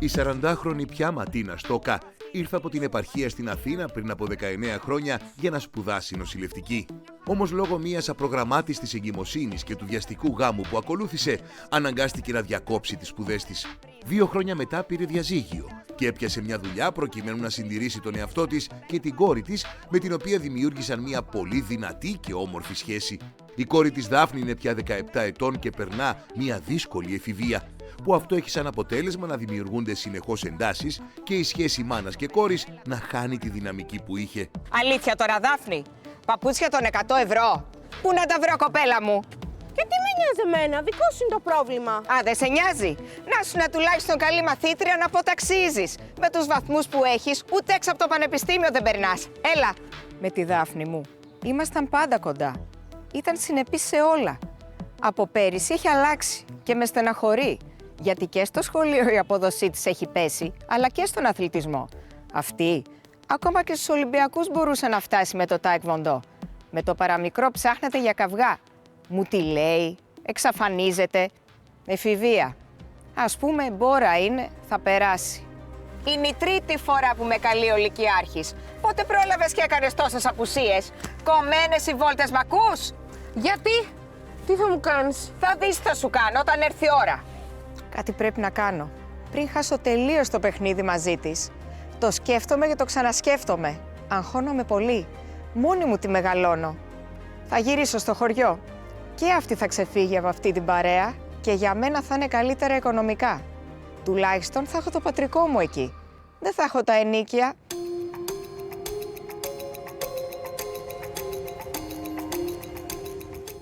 Η 40χρονη πια Ματίνα Στόκα ήρθε από την επαρχία στην Αθήνα πριν από 19 χρόνια για να σπουδάσει νοσηλευτική. Όμως λόγω μιας απρογραμμάτιστης εγκυμοσύνης και του βιαστικού γάμου που ακολούθησε, αναγκάστηκε να διακόψει τις σπουδές της. 2 χρόνια μετά πήρε διαζύγιο και έπιασε μια δουλειά προκειμένου να συντηρήσει τον εαυτό της και την κόρη της, με την οποία δημιούργησαν μια πολύ δυνατή και όμορφη σχέση. Η κόρη της Δάφνη είναι πια 17 ετών και περνά μια δύσκολη εφηβεία, που αυτό έχει σαν αποτέλεσμα να δημιουργούνται συνεχώς εντάσεις και η σχέση μάνας και κόρης να χάνει τη δυναμική που είχε. Αλήθεια τώρα, Δάφνη, παπούτσια των 100 ευρώ. Πού να τα βρω, κοπέλα μου? Και τι με νοιάζει εμένα, δικό σου είναι το πρόβλημα. Α, δεν σε νοιάζει? Να σου να τουλάχιστον καλή μαθήτρια να αποταξίζεις. Με τους βαθμούς που έχεις, ούτε έξω από το πανεπιστήμιο δεν περνάς. Έλα. Με τη Δάφνη μου ήμασταν πάντα κοντά. Ήταν συνεπής σε όλα. Από πέρυσι έχει αλλάξει και με στεναχωρεί. Γιατί και στο σχολείο η απόδοσή της έχει πέσει, αλλά και στον αθλητισμό. Αυτή, ακόμα και στους Ολυμπιακούς μπορούσε να φτάσει με το τάικβοντό. Με το παραμικρό ψάχνεται για καυγά. Μου τι λέει, εξαφανίζεται. Εφηβεία. Ας πούμε, μπόρα είναι, θα περάσει. Είναι η 3η φορά που με καλεί ο Λυκειάρχης. Πότε πρόλαβες και έκανες τόσες απουσίες? Κομμένες οι βόλτες μ' ακούς? Γιατί, τι θα μου κάνεις? Θα δεις τι θα σου κάνω όταν έρθει η ώρα. Κάτι πρέπει να κάνω. Πριν χάσω τελείως το παιχνίδι μαζί της. Το σκέφτομαι και το ξανασκέφτομαι. Αγχώνομαι πολύ. Μόνη μου τη μεγαλώνω. Θα γυρίσω στο χωριό. Και αυτή θα ξεφύγει από αυτή την παρέα και για μένα θα είναι καλύτερα οικονομικά. Τουλάχιστον θα έχω το πατρικό μου εκεί. Δεν θα έχω τα ενίκια.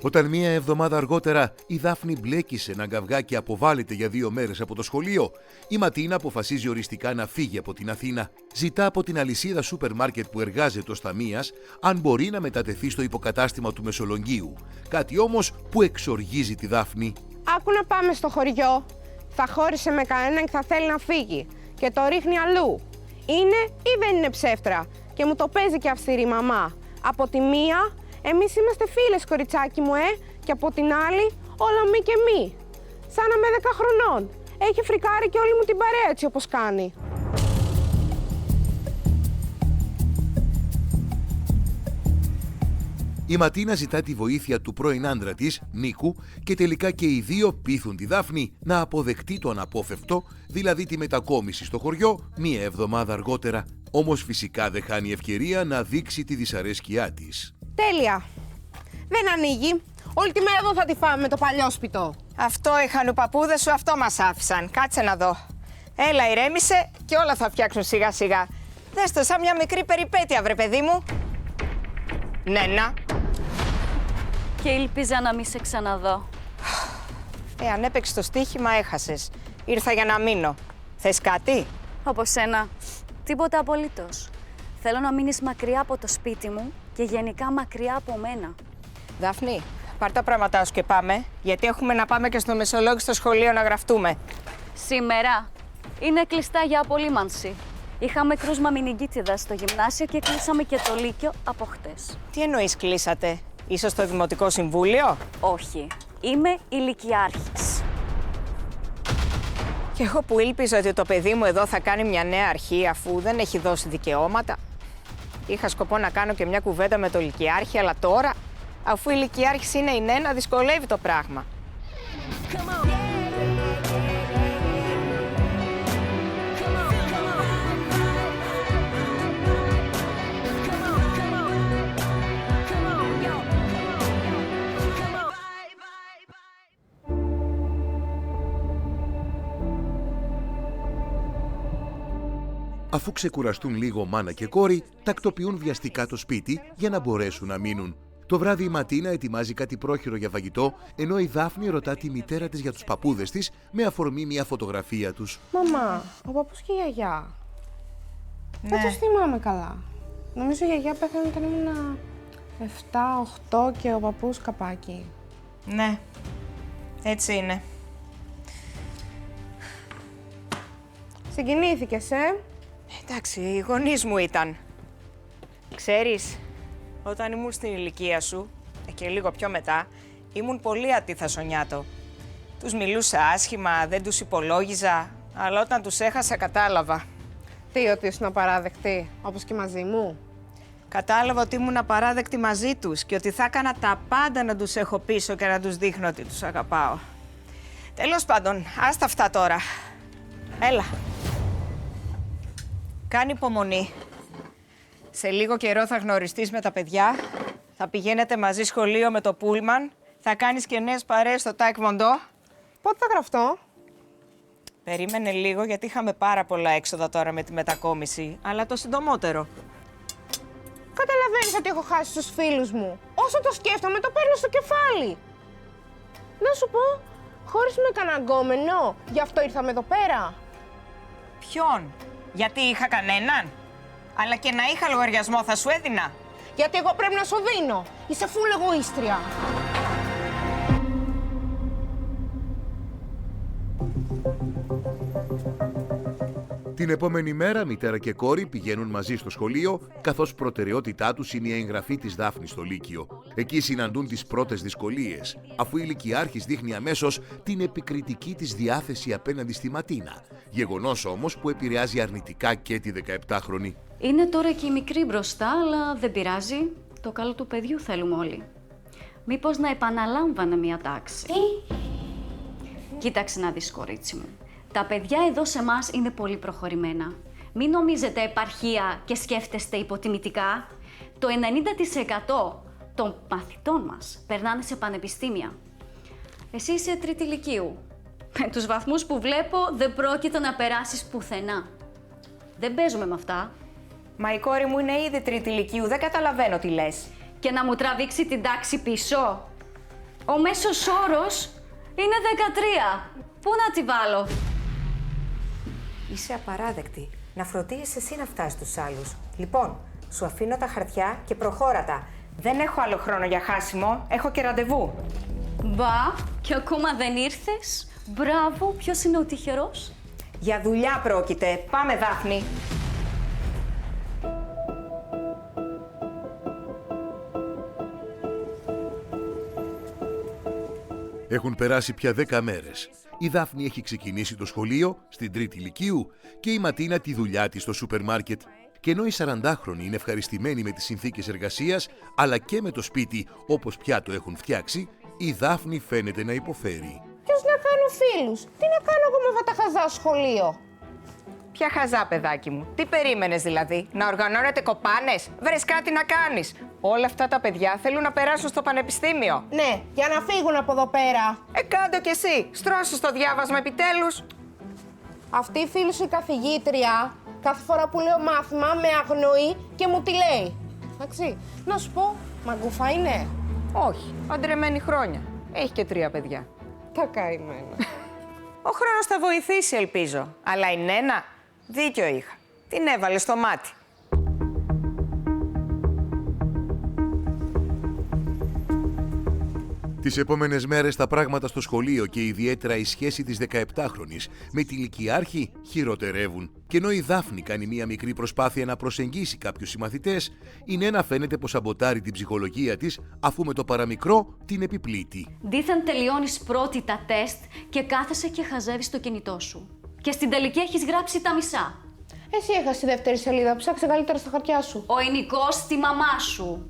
Όταν μία εβδομάδα αργότερα η Δάφνη μπλέκει σε έναν καυγά και αποβάλλεται για 2 μέρες από το σχολείο, η Ματίνα αποφασίζει οριστικά να φύγει από την Αθήνα. Ζητά από την αλυσίδα σούπερ μάρκετ που εργάζεται ως ταμείας αν μπορεί να μετατεθεί στο υποκατάστημα του Μεσολογγίου. Κάτι όμως που εξοργίζει τη Δάφνη. Άκου να πάμε στο χωριό. Θα χώρισε με κανέναν και θα θέλει να φύγει. Και το ρίχνει αλλού. Είναι ή δεν είναι ψεύτρα? Και μου το παίζει και αυστηρή η μαμά. Από τη μία, εμείς είμαστε φίλες, κοριτσάκι μου, και από την άλλη, όλα μη και μη. Σαν να είμαι 10 χρονών. Έχει φρικάρει και όλη μου την παρέα έτσι όπως κάνει. Η Ματίνα ζητά τη βοήθεια του πρώην άντρα της, Νίκου, και τελικά και οι δύο πείθουν τη Δάφνη να αποδεχτεί το αναπόφευκτο, δηλαδή τη μετακόμιση στο χωριό, 1 εβδομάδα αργότερα. Όμως φυσικά δεν χάνει ευκαιρία να δείξει τη δυσαρέσκειά της. Τέλεια. Δεν ανοίγει. Όλη τη μέρα εδώ θα τη φάμε με το παλιόσπιτο. Αυτό είχαν οι παππούδες σου, αυτό μας άφησαν. Κάτσε να δω. Έλα, ηρέμησε και όλα θα φτιάξουν σιγά σιγά. Δες το σαν μια μικρή περιπέτεια, βρε παιδί μου. Ναι, να. Και ήλπιζα να μην σε ξαναδώ. Αν έπαιξες το στοίχημα, έχασες. Ήρθα για να μείνω. Θες κάτι? Από σένα. Τίποτα απολύτως. Θέλω να μείνεις μακριά από το σπίτι μου και γενικά μακριά από μένα. Δάφνη, πάρ' τα πράγματά σου και πάμε, γιατί έχουμε να πάμε και στο μεσολόγιο σχολείο να γραφτούμε. Σήμερα είναι κλειστά για απολύμανση. Είχαμε κρούσμα μηνυγκίτιδας στο γυμνάσιο και κλείσαμε και το Λύκειο από χτες. Τι εννοείς κλείσατε? Ίσως στο Δημοτικό Συμβούλιο? Όχι. Είμαι η Λυκειάρχης. Και εγώ που ήλπιζα ότι το παιδί μου εδώ θα κάνει μια νέα αρχή αφού δεν έχει δώσει δικαιώματα. Είχα σκοπό να κάνω και μια κουβέντα με το Λυκειάρχη, αλλά τώρα, αφού η Λυκειάρχης είναι η Νένα, δυσκολεύει το πράγμα. Αφού ξεκουραστούν λίγο μάνα και κόρη, τακτοποιούν βιαστικά το σπίτι για να μπορέσουν να μείνουν. Το βράδυ η Ματίνα ετοιμάζει κάτι πρόχειρο για φαγητό, ενώ η Δάφνη ρωτά τη μητέρα της για τους παππούδες της με αφορμή μια φωτογραφία τους. Μαμά, ο παππούς και η γιαγιά. Ναι. Δεν τους θυμάμαι καλά. Νομίζω η γιαγιά πέθανε όταν ήμουν 7-8 και ο παππούς καπάκι. Ναι, έτσι είναι. Συγκινήθηκες, Εντάξει, οι γονείς μου ήταν. Ξέρεις, όταν ήμουν στην ηλικία σου, και λίγο πιο μετά, ήμουν πολύ ατίθα στο νιάτο. Τους μιλούσα άσχημα, δεν τους υπολόγιζα, Αλλά όταν τους έχασα κατάλαβα. Τι, ότι ήσουν απαράδεκτη, όπως και μαζί μου. Κατάλαβα ότι ήμουν απαράδεκτη μαζί τους και ότι θα έκανα τα πάντα να τους έχω πίσω και να τους δείχνω ότι τους αγαπάω. Τέλος πάντων, άστα αυτά τώρα. Έλα. Κάνε υπομονή. Σε λίγο καιρό θα γνωριστείς με τα παιδιά, θα πηγαίνετε μαζί σχολείο με το πούλμαν, θα κάνεις και νέες παρέες στο Taekwondo. Πότε θα γραφτώ? Περίμενε λίγο γιατί είχαμε πάρα πολλά έξοδα τώρα με τη μετακόμιση, αλλά το συντομότερο. Καταλαβαίνεις ότι έχω χάσει τους φίλους μου. Όσο το σκέφτομαι, το παίρνω στο κεφάλι. Να σου πω, χώρισες με κανένα γκόμενο, γι' αυτό ήρθαμε εδώ πέρα. Ποιον? Γιατί είχα κανέναν? Αλλά και να είχα λογαριασμό θα σου έδινα. Γιατί εγώ πρέπει να σου δίνω. Είσαι φουλ εγωίστρια. Την επόμενη μέρα, μητέρα και κόρη πηγαίνουν μαζί στο σχολείο, καθώς προτεραιότητά τους είναι η εγγραφή της Δάφνης στο Λύκειο. Εκεί συναντούν τις πρώτες δυσκολίες, αφού η Λυκειάρχης δείχνει αμέσως την επικριτική της διάθεση απέναντι στη Ματίνα. Γεγονός όμως που επηρεάζει αρνητικά και τη 17χρονη. Είναι τώρα και η μικρή μπροστά, αλλά δεν πειράζει. Το καλό του παιδιού θέλουμε όλοι. Μήπως να επαναλάμβανε μια τάξη. Κοίταξε να δεις, κορίτσι μου. Τα παιδιά εδώ σε εμάς είναι πολύ προχωρημένα. Μην νομίζετε επαρχία και σκέφτεστε υποτιμητικά. Το 90% των μαθητών μας περνάνε σε πανεπιστήμια. Εσύ είσαι τρίτη λυκείου. Με τους βαθμούς που βλέπω δεν πρόκειται να περάσεις πουθενά. Δεν παίζουμε με αυτά. Μα η κόρη μου είναι ήδη τρίτη λυκείου, δεν καταλαβαίνω τι λες. Και να μου τραβήξει την τάξη πίσω. Ο μέσος όρος είναι 13. Πού να τη βάλω? Είσαι απαράδεκτη. Να φροντίζεις εσύ να φτάσεις στους άλλους. Λοιπόν, σου αφήνω τα χαρτιά και προχώρατα. Δεν έχω άλλο χρόνο για χάσιμο, έχω και ραντεβού. Μπα, και ακόμα δεν ήρθες. Μπράβο, ποιος είναι ο τυχερός? Για δουλειά πρόκειται. Πάμε, Δάφνη. Έχουν περάσει πια 10 μέρες. Η Δάφνη έχει ξεκινήσει το σχολείο στην τρίτη λυκείου και η Ματίνα τη δουλειά της στο σούπερ μάρκετ. Και ενώ οι 40χρονοι είναι ευχαριστημένοι με τις συνθήκες εργασίας, αλλά και με το σπίτι όπως πια το έχουν φτιάξει, η Δάφνη φαίνεται να υποφέρει. Ποιος να κάνω φίλους, τι να κάνω εγώ με αυτά τα χαζά σχολείο. Ποια χαζά, παιδάκι μου. Τι περίμενες δηλαδή, να οργανώνετε κοπάνες? Βρες κάτι να κάνεις. Όλα αυτά τα παιδιά θέλουν να περάσουν στο πανεπιστήμιο. Ναι, για να φύγουν από εδώ πέρα. Κάντο κι εσύ. Στρώσου στο διάβασμα επιτέλους. Αυτή η φίλη σου η καθηγήτρια, κάθε φορά που λέω μάθημα, με αγνοεί και μου τη λέει. Εντάξει, να σου πω, μαγκούφα είναι. Όχι, παντρεμένη χρόνια. Έχει και 3 παιδιά. Τα καημένα. Ο χρόνος θα βοηθήσει, ελπίζω. Αλλά η Νένα, δίκιο είχα. Την έβαλε στο μάτι. Τις επόμενες μέρες τα πράγματα στο σχολείο και ιδιαίτερα η σχέση της 17χρονης με τη Λυκειάρχη χειροτερεύουν. Και ενώ η Δάφνη κάνει μία μικρή προσπάθεια να προσεγγίσει κάποιους συμμαθητές, η Νένα φαίνεται πως σαμποτάρει την ψυχολογία της, αφού με το παραμικρό την επιπλήττει. Δήθεν τελειώνεις πρώτη τα τεστ και κάθεσαι και χαζεύεις το κινητό σου. Και στην τελική έχεις γράψει τα μισά. Εσύ έχασες τη δεύτερη σελίδα, ψάξε καλύτερα στα χαρτιά σου. Ο εινικός στη μαμά σου.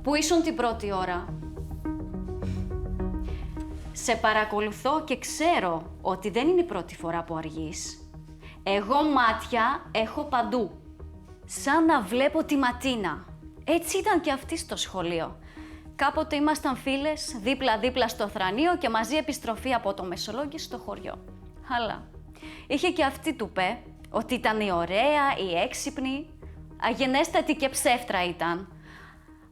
Που ήσουν την πρώτη ώρα. Σε παρακολουθώ και ξέρω ότι δεν είναι η πρώτη φορά που αργείς. Εγώ μάτια έχω παντού. Σαν να βλέπω τη Ματίνα. Έτσι ήταν και αυτή στο σχολείο. Κάποτε ήμασταν φίλες δίπλα-δίπλα στο θρανείο και μαζί επιστροφή από το Μεσολόγγι στο χωριό. Αλλά είχε και αυτή του πε ότι ήταν η ωραία, η έξυπνη, αγενέστατη και ψεύτρα ήταν.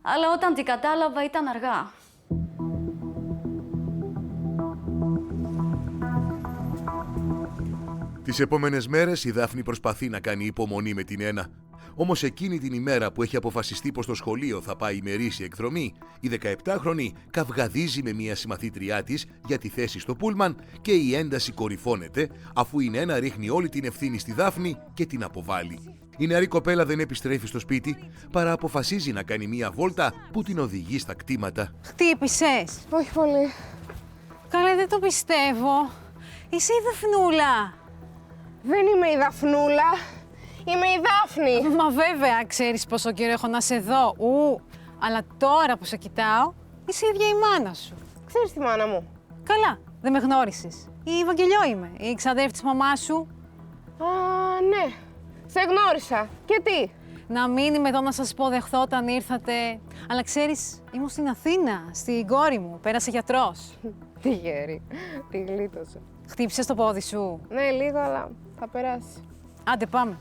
Αλλά όταν την κατάλαβα ήταν αργά. Τις επόμενες μέρες η Δάφνη προσπαθεί να κάνει υπομονή με την Νένα. Όμως εκείνη την ημέρα που έχει αποφασιστεί πως το σχολείο θα πάει ημερήσια εκδρομή, η 17χρονη καυγαδίζει με μια συμμαθήτριά της για τη θέση στο πούλμαν και η ένταση κορυφώνεται, αφού η Νένα ρίχνει όλη την ευθύνη στη Δάφνη και την αποβάλλει. Η νεαρή κοπέλα δεν επιστρέφει στο σπίτι, παρά αποφασίζει να κάνει μια βόλτα που την οδηγεί στα κτήματα. Χτύπησες? Όχι πολύ. Καλά, δεν το πιστεύω. Είσαι η Δαφνούλα. Δεν είμαι η Δαφνούλα. Είμαι η Δάφνη. Μα βέβαια, ξέρεις πόσο καιρό έχω να σε δω. Αλλά τώρα που σε κοιτάω, είσαι η ίδια η μάνα σου. Ξέρεις τη μάνα μου? Καλά, δεν με γνώρισες. Η Βαγγελιό είμαι, η ξαδέρφη της μαμάς σου. Α, ναι. Σε γνώρισα. Και τι? Να μην είμαι εδώ να σας υποδεχθώ όταν ήρθατε. Αλλά ξέρεις, ήμουν στην Αθήνα, στην κόρη μου, πέρασε γιατρός. Τι γέρι. Τη γλίτωσε. Χτύπησες το πόδι σου. Ναι, λίγο, αλλά θα περάσει. Άντε πάμε.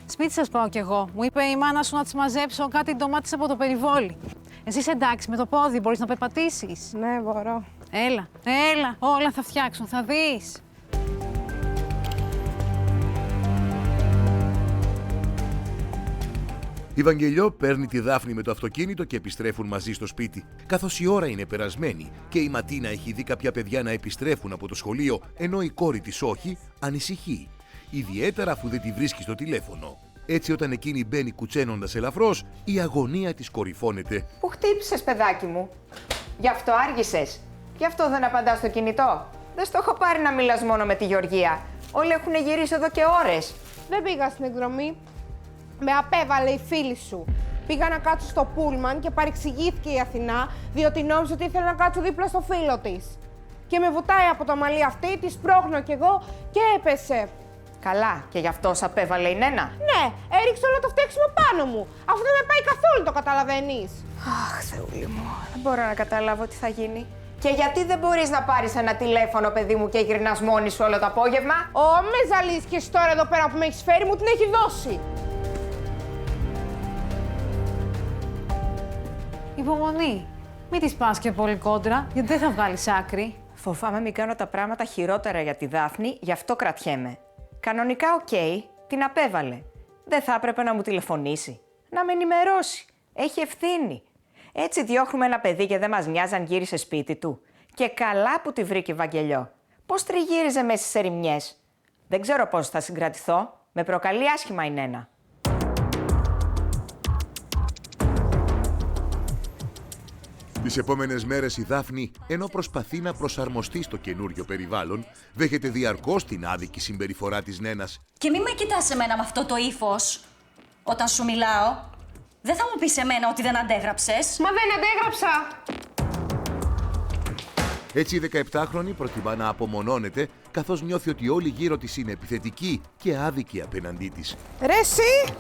Σπίτι σας πάω κι εγώ. Μου είπε η μάνα σου να της μαζέψω κάτι ντομάτες από το περιβόλι. Εσύ είσαι εντάξει με το πόδι, μπορείς να περπατήσεις? Ναι, μπορώ. Έλα, όλα θα φτιάξουν, θα δεις. Η Βαγγελιό παίρνει τη Δάφνη με το αυτοκίνητο και επιστρέφουν μαζί στο σπίτι. Καθώς η ώρα είναι περασμένη και η Ματίνα έχει δει κάποια παιδιά να επιστρέφουν από το σχολείο, ενώ η κόρη της όχι, ανησυχεί. Ιδιαίτερα αφού δεν τη βρίσκει στο τηλέφωνο. Έτσι, όταν εκείνη μπαίνει κουτσένοντας ελαφρώς, η αγωνία της κορυφώνεται. Πού χτύπησες, παιδάκι μου? Γι' αυτό άργησες? Γι' αυτό δεν απαντάς στο κινητό? Δεν στο έχω πάρει να μιλάς μόνο με τη Γεωργία. Όλοι έχουν γυρίσει εδώ και ώρες. Δεν πήγα στην εκδρομή. Με απέβαλε η φίλη σου. Πήγα να κάτσω στο πούλμαν και παρεξηγήθηκε η Αθηνά, διότι νόμιζε ότι ήθελα να κάτσω δίπλα στο φίλο της. Και με βουτάει από το μαλλί αυτή, τη σπρώχνω κι εγώ και έπεσε. Καλά, και γι' αυτό σ' απέβαλε η Νένα. Ναι, έριξε όλο το φταίξιμο πάνω μου. Αυτό δεν με πάει καθόλου, το καταλαβαίνεις. Αχ, Θεούλη μου, δεν μπορώ να καταλάβω τι θα γίνει. Και γιατί δεν μπορείς να πάρεις ένα τηλέφωνο, παιδί μου, και γυρνάς μόνη σου όλο το απόγευμα? Με ζαλίσκες τώρα εδώ πέρα που με έχεις φέρει, μου την έχει δώσει. Υπομονή. Μην της πας και πολύ κόντρα, γιατί δεν θα βγάλεις άκρη. Φοβάμαι μην κάνω τα πράγματα χειρότερα για τη Δάφνη, γι' αυτό κρατιέμαι. Κανονικά, οκ, την απέβαλε. Δεν θα έπρεπε να μου τηλεφωνήσει, να με ενημερώσει. Έχει ευθύνη. Έτσι διώχνουμε ένα παιδί και δεν μας νοιάζει αν γύρισε σπίτι του. Και καλά που τη βρήκε η Βαγγελιό. Πώς τριγύριζε μέσα στις ερημιές. Δεν ξέρω πώς θα συγκρατηθώ. Με προκαλεί άσχημα η Νένα. Τις επόμενες μέρες η Δάφνη, ενώ προσπαθεί να προσαρμοστεί στο καινούριο περιβάλλον, δέχεται διαρκώς την άδικη συμπεριφορά της Νένας. Και μη με κοιτάς εμένα με αυτό το ύφος όταν σου μιλάω. Δεν θα μου πεις εμένα ότι δεν αντέγραψες. Μα δεν αντέγραψα. Έτσι η 17χρονη προτιμά να απομονώνεται, καθώς νιώθει ότι όλοι γύρω της είναι επιθετικοί και άδικοι απέναντί της. Ρε εσύ!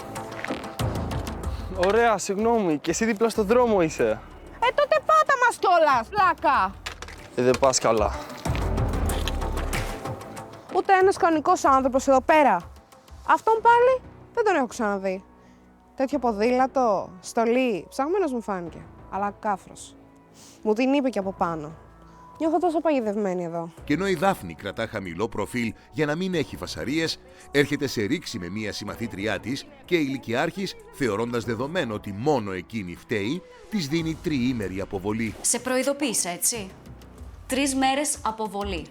Ωραία, συγγνώμη. Και εσύ δίπλα στο δρόμο είσαι. Τότε πάτα μας κιόλας, πλάκα. Δεν πας καλά. Ούτε ένας κανονικός άνθρωπος εδώ πέρα. Αυτόν πάλι δεν τον έχω ξαναδεί. Τέτοιο ποδήλατο, στολή, ψαγμένος μου φάνηκε. Αλλά κάφρος. Μου την είπε και από πάνω. Νιώθω τόσο παγιδευμένη εδώ. Και ενώ η Δάφνη κρατά χαμηλό προφίλ για να μην έχει φασαρίες, έρχεται σε ρήξη με μία συμμαθήτριά της και η ηλικιάρχης, θεωρώντας δεδομένο ότι μόνο εκείνη φταίει, της δίνει τριήμερη αποβολή. Σε προειδοποίησα, έτσι. 3 μέρες αποβολή.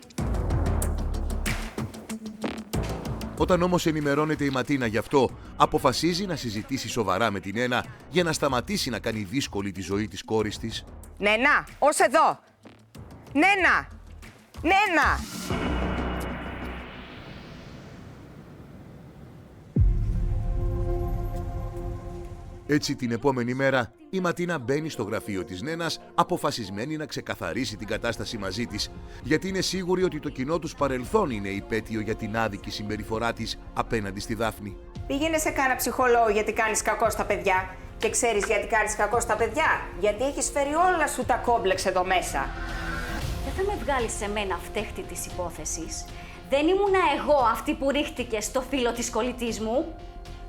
Όταν όμως ενημερώνεται η Ματίνα γι' αυτό, αποφασίζει να συζητήσει σοβαρά με την Νένα για να σταματήσει να κάνει δύσκολη τη ζωή της κόρης της. Νένα, ως εδώ! Νένα! Νένα! Έτσι την επόμενη μέρα, η Ματίνα μπαίνει στο γραφείο της Νένας, αποφασισμένη να ξεκαθαρίσει την κατάσταση μαζί της, γιατί είναι σίγουρη ότι το κοινό τους παρελθόν είναι υπέτειο για την άδικη συμπεριφορά της απέναντι στη Δάφνη. Πήγαινε σε κάνα ψυχολόγο γιατί κάνεις κακό στα παιδιά. Και ξέρεις γιατί κάνεις κακό στα παιδιά? Γιατί έχεις φέρει όλα σου τα κόμπλεξ εδώ μέσα. Δεν θα με βγάλεις σε μένα φταίχτη της υπόθεσης. Δεν ήμουνα εγώ αυτή που ρίχτηκε στο φύλλο της κολλητής μου.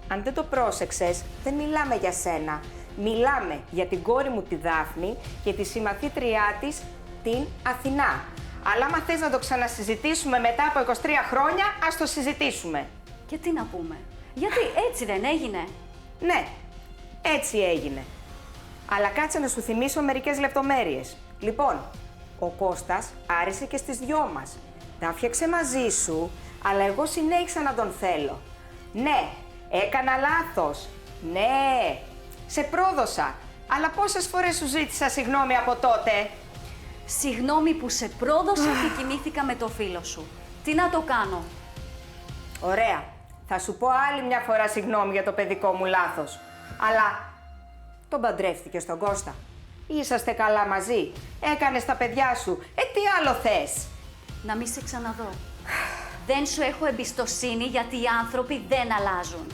Αν δεν το πρόσεξες, δεν μιλάμε για σένα. Μιλάμε για την κόρη μου τη Δάφνη και τη συμμαθήτριά της την Αθηνά. Αλλά άμα θες να το ξανασυζητήσουμε μετά από 23 χρόνια, ας το συζητήσουμε. Και τι να πούμε. Γιατί έτσι δεν έγινε? Ναι, έτσι έγινε. Αλλά κάτσε να σου θυμίσω μερικές λεπτομέρειες. Λοιπόν, ο Κώστας άρεσε και στις δυο μας. Τα έφτιαξε μαζί σου, αλλά εγώ συνέχισα να τον θέλω. Ναι, έκανα λάθος. Ναι, σε πρόδωσα. Αλλά πόσες φορές σου ζήτησα συγγνώμη από τότε? Συγγνώμη που σε πρόδωσα και κοιμήθηκα με το φίλο σου. Τι να το κάνω? Ωραία. Θα σου πω άλλη μια φορά συγγνώμη για το παιδικό μου λάθος. Αλλά τον παντρεύτηκες τον Κώστα. Είσαστε καλά μαζί. Έκανες τα παιδιά σου. Τι άλλο θες? Να μην σε ξαναδώ. Δεν σου έχω εμπιστοσύνη γιατί οι άνθρωποι δεν αλλάζουν.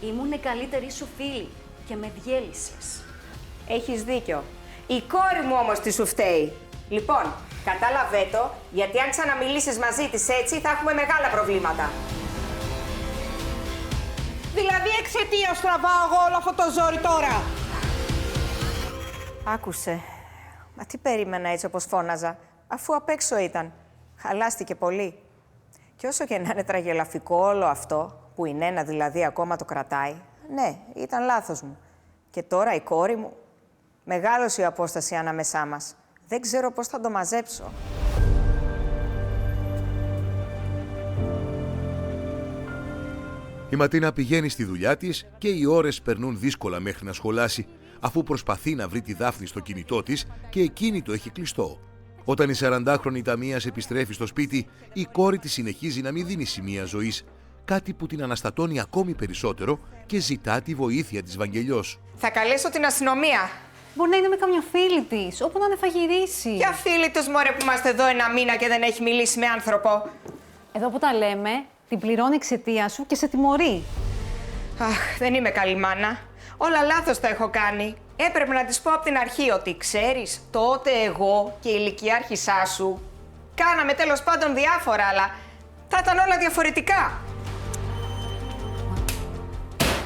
Ήμουν καλύτερη σου φίλη και με διέλυσες. Έχεις δίκιο. Η κόρη μου όμως τι σου φταίει. Λοιπόν, κατάλαβέ το, γιατί αν ξαναμιλήσεις μαζί της έτσι θα έχουμε μεγάλα προβλήματα. Δηλαδή εξαιτίας τραβάω εγώ όλο αυτό το ζόρι τώρα. Άκουσε. Μα τι περίμενα έτσι όπως φώναζα, αφού απ' έξω ήταν. Χαλάστηκε πολύ. Και όσο και να είναι τραγελαφικό όλο αυτό, που η Νένα δηλαδή ακόμα το κρατάει, ναι, ήταν λάθος μου. Και τώρα η κόρη μου, μεγάλωσε η απόσταση ανάμεσά μας. Δεν ξέρω πώς θα το μαζέψω. Η Ματίνα πηγαίνει στη δουλειά της και οι ώρες περνούν δύσκολα μέχρι να σχολάσει, αφού προσπαθεί να βρει τη Δάφνη στο κινητό της και εκείνη το έχει κλειστό. Όταν η 40χρονη Ταμίας επιστρέφει στο σπίτι, η κόρη της συνεχίζει να μην δίνει σημεία ζωής, κάτι που την αναστατώνει ακόμη περισσότερο και ζητά τη βοήθεια της Βαγγελιός. Θα καλέσω την αστυνομία. Μπορεί να είναι με καμιά φίλη της, όπου να είναι θα γυρίσει. Ποια φίλη τους, μωρέ, που είμαστε εδώ 1 μήνα και δεν έχει μιλήσει με άνθρωπο. Εδώ που τα λέμε, την πληρώνει εξαιτία σου και σε τιμωρεί. Αχ, δεν είμαι καλή μάνα. Όλα λάθος τα έχω κάνει. Έπρεπε να της πω από την αρχή ότι ξέρεις, τότε εγώ και η ηλικιάρχησά σου κάναμε τέλος πάντων διάφορα, αλλά θα ήταν όλα διαφορετικά.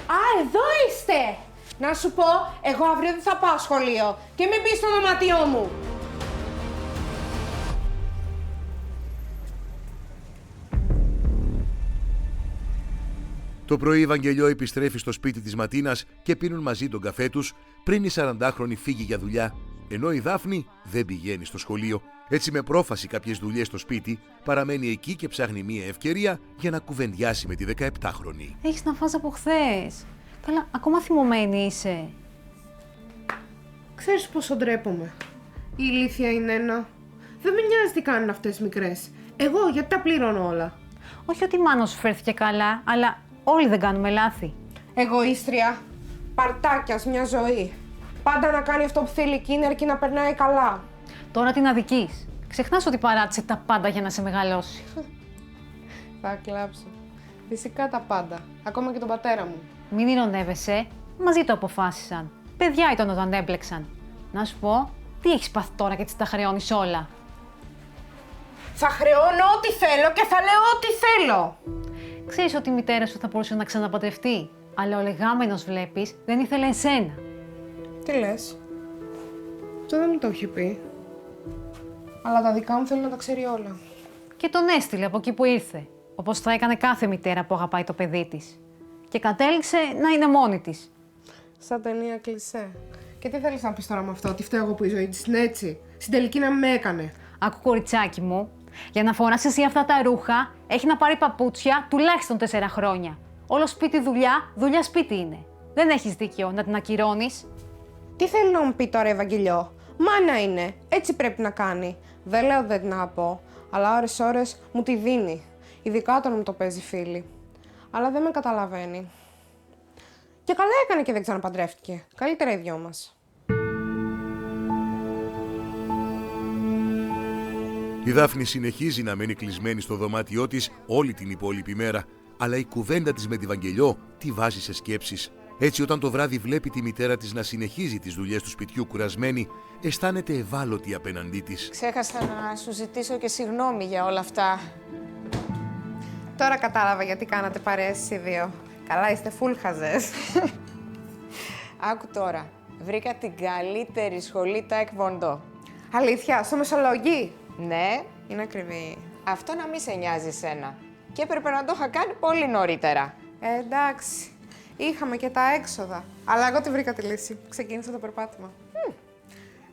Α, εδώ είστε! Να σου πω, εγώ αύριο δεν θα πάω σχολείο και μην μπει στο δωμάτιό μου. Το πρωί η Βαγγελιό επιστρέφει στο σπίτι της Ματίνας και πίνουν μαζί τον καφέ τους πριν η 40χρονη φύγει για δουλειά, ενώ η Δάφνη δεν πηγαίνει στο σχολείο. Έτσι, με πρόφαση κάποιες δουλειές στο σπίτι, παραμένει εκεί και ψάχνει μία ευκαιρία για να κουβεντιάσει με τη 17χρονη. Έχεις να φας από χθες. Καλά, ακόμα θυμωμένη είσαι. Ξέρεις πόσο ντρέπομαι. Η ηλίθια είναι ένα. Δεν με νοιάζει τι κάνουν αυτές μικρές. Εγώ γιατί τα πληρώνω όλα. Όχι ότι η μάνα σου φέρθηκε καλά, αλλά όλοι δεν κάνουμε λάθη. Εγωίστρια. Παρτάκιας μια ζωή. Πάντα να κάνει αυτό που θέλει εκείνη αρκεί να περνάει καλά. Τώρα την αδικείς. Ξεχνάς ότι παράτησε τα πάντα για να σε μεγαλώσει. Θα κλάψω. Φυσικά τα πάντα. Ακόμα και τον πατέρα μου. Μην ειρωνεύεσαι. Μαζί το αποφάσισαν. Παιδιά ήταν όταν έμπλεξαν. Να σου πω, τι έχεις πάθει τώρα και τις τα χρεώνεις όλα. Θα χρεώνω ό,τι θέλω και θα λέω ό,τι θέλω. Ξέρεις ότι η μητέρα σου θα μπορούσε να ξαναπαντρευτεί, αλλά ο λεγάμενος, βλέπεις, δεν ήθελε εσένα. Τι λες? Αυτό δεν μου το έχει πει. Αλλά τα δικά μου θέλει να τα ξέρει όλα. Και τον έστειλε από εκεί που ήρθε, όπως θα έκανε κάθε μητέρα που αγαπάει το παιδί της. Και κατέληξε να είναι μόνη της. Σαν ταινία κλισέ. Και τι θέλεις να πεις τώρα με αυτό, ότι φταίω εγώ που η ζωή της είναι έτσι? Στην τελική να με έκανε. Άκου, κοριτσάκι μου, για να φοράς εσύ αυτά τα ρούχα, έχει να πάρει παπούτσια τουλάχιστον 4 χρόνια. Όλο σπίτι δουλειά, δουλειά σπίτι είναι. Δεν έχεις δίκιο να την ακυρώνεις. Τι θέλει να μου πει τώρα, Ευαγγελιό? Μάνα είναι. Έτσι πρέπει να κάνει. Δεν λέω δεν την αγαπώ, αλλά ώρες μου τη δίνει. Ειδικά όταν μου το παίζει φίλη. Αλλά δεν με καταλαβαίνει. Και καλά έκανε και δεν ξαναπαντρεύτηκε. Καλύτερα οι δυο μας. Η Δάφνη συνεχίζει να μένει κλεισμένη στο δωμάτιό της όλη την υπόλοιπη μέρα, αλλά η κουβέντα της με τη Βαγγελιό τη βάζει σε σκέψεις. Έτσι, όταν το βράδυ βλέπει τη μητέρα της να συνεχίζει τις δουλειές του σπιτιού κουρασμένη, αισθάνεται ευάλωτη απέναντί της. Ξέχασα να σου ζητήσω και συγγνώμη για όλα αυτά. Τώρα κατάλαβα γιατί κάνατε παρέες οι δύο. Καλά, είστε φουλ χαζές. Άκου τώρα. Βρήκα την καλύτερη σχολή Taekwondo. Αλήθεια, στο Μεσολόγγι. Ναι, Είναι ακριβή. αυτό να μην σε νοιάζει σένα. Και έπρεπε να το είχα κάνει πολύ νωρίτερα. Εντάξει. Είχαμε και τα έξοδα. Αλλά εγώ τη βρήκα τη λύση. Ξεκίνησα το περπάτημα.